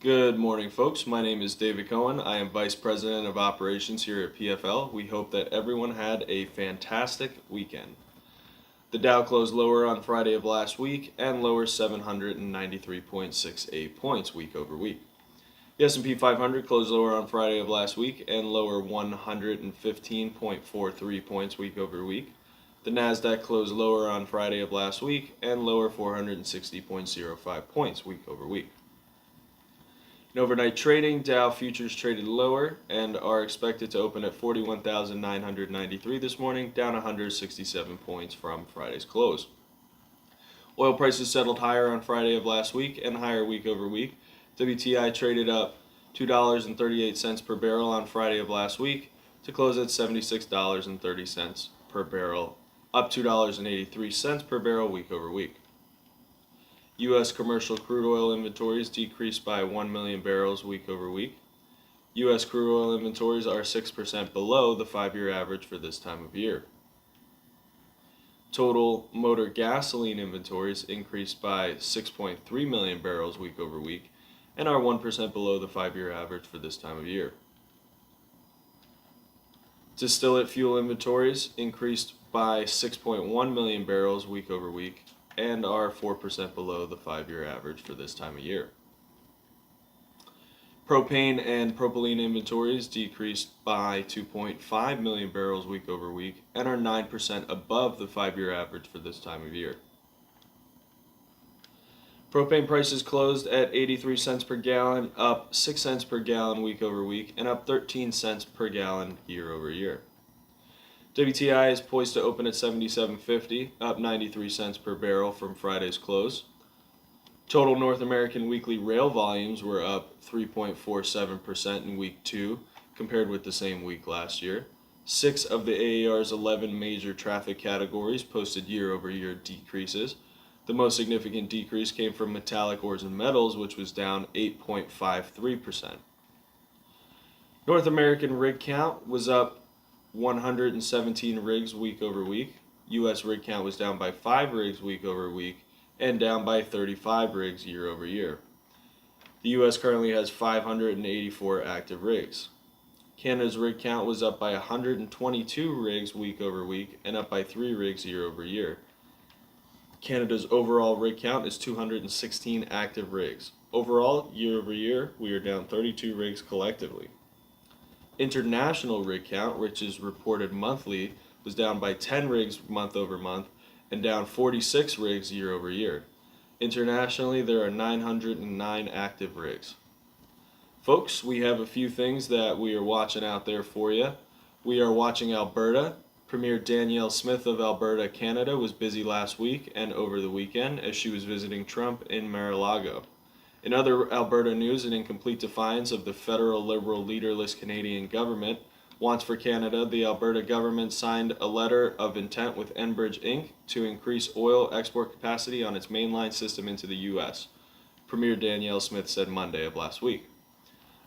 Good morning, folks. My name is David Cohen. I am Vice President of Operations here at PFL. We hope that everyone had a fantastic weekend. The Dow closed lower on Friday of last week and lower 793.68 points week over week. The S&P 500 closed lower on Friday of last week and lower 115.43 points week over week. The Nasdaq closed lower on Friday of last week and lower 460.05 points week over week. In overnight trading, Dow futures traded lower and are expected to open at 41,993 this morning, down 167 points from Friday's close. Oil prices settled higher on Friday of last week and higher week over week. WTI traded up $2.38 per barrel on Friday of last week to close at $76.30 per barrel, up $2.83 per barrel week over week. U.S. commercial crude oil inventories decreased by 1 million barrels week over week. U.S. crude oil inventories are 6% below the 5-year average for this time of year. Total motor gasoline inventories increased by 6.3 million barrels week over week and are 1% below the 5-year average for this time of year. Distillate fuel inventories increased by 6.1 million barrels week over week and are 4% below the 5-year average for this time of year. Propane and propylene inventories decreased by 2.5 million barrels week over week and are 9% above the 5-year average for this time of year. Propane prices closed at 83 cents per gallon, up 6 cents per gallon week over week and up 13 cents per gallon year over year. WTI is poised to open at $77.50, up 93 cents per barrel from Friday's close. Total North American weekly rail volumes were up 3.47% in week 2 compared with the same week last year. 6 of the AAR's 11 major traffic categories posted year-over-year decreases. The most significant decrease came from metallic ores and metals, which was down 8.53%. North American rig count was up 117 rigs week over week. U.S. rig count was down by 5 rigs week over week and down by 35 rigs year over year. The U.S. currently has 584 active rigs. Canada's rig count was up by 122 rigs week over week and up by 3 rigs year over year. Canada's overall rig count is 216 active rigs. Overall, year over year, we are down 32 rigs collectively. International rig count, which is reported monthly, was down by 10 rigs month over month and down 46 rigs year over year. Internationally, there are 909 active rigs. Folks, we have a few things that we are watching out there for you. We are watching Alberta. Premier Danielle Smith of Alberta, Canada, was busy last week and over the weekend as she was visiting Trump in Mar-a-Lago. In other Alberta news, an incomplete defiance of the federal Liberal leaderless Canadian government wants for Canada, the Alberta government signed a letter of intent with Enbridge Inc. to increase oil export capacity on its mainline system into the U.S., Premier Danielle Smith said Monday of last week.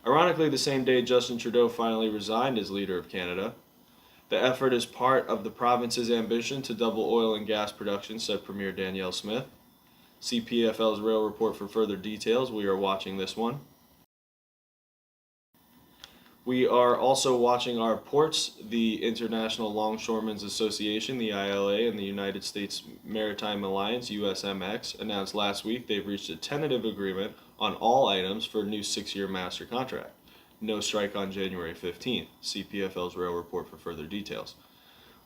Ironically, the same day Justin Trudeau finally resigned as leader of Canada. The effort is part of the province's ambition to double oil and gas production, said Premier Danielle Smith. See PFL's Rail Report for further details. We are watching this one. We are also watching our ports. The International Longshoremen's Association, the ILA, and the United States Maritime Alliance, USMX, announced last week they've reached a tentative agreement on all items for a new 6-year master contract. No strike on January 15th. See PFL's Rail Report for further details.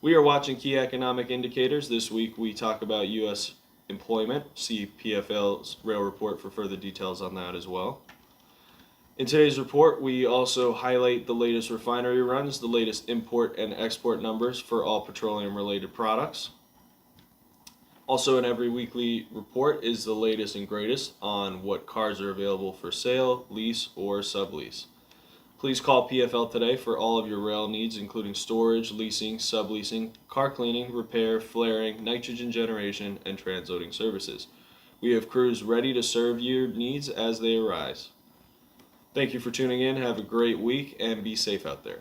We are watching key economic indicators. This week we talk about U.S. employment. See PFL's Rail Report for further details on that as well. In today's report, we also highlight the latest refinery runs, the latest import and export numbers for all petroleum-related products. Also in every weekly report is the latest and greatest on what cars are available for sale, lease, or sublease. Please call PFL today for all of your rail needs, including storage, leasing, subleasing, car cleaning, repair, flaring, nitrogen generation, and transloading services. We have crews ready to serve your needs as they arise. Thank you for tuning in. Have a great week and be safe out there.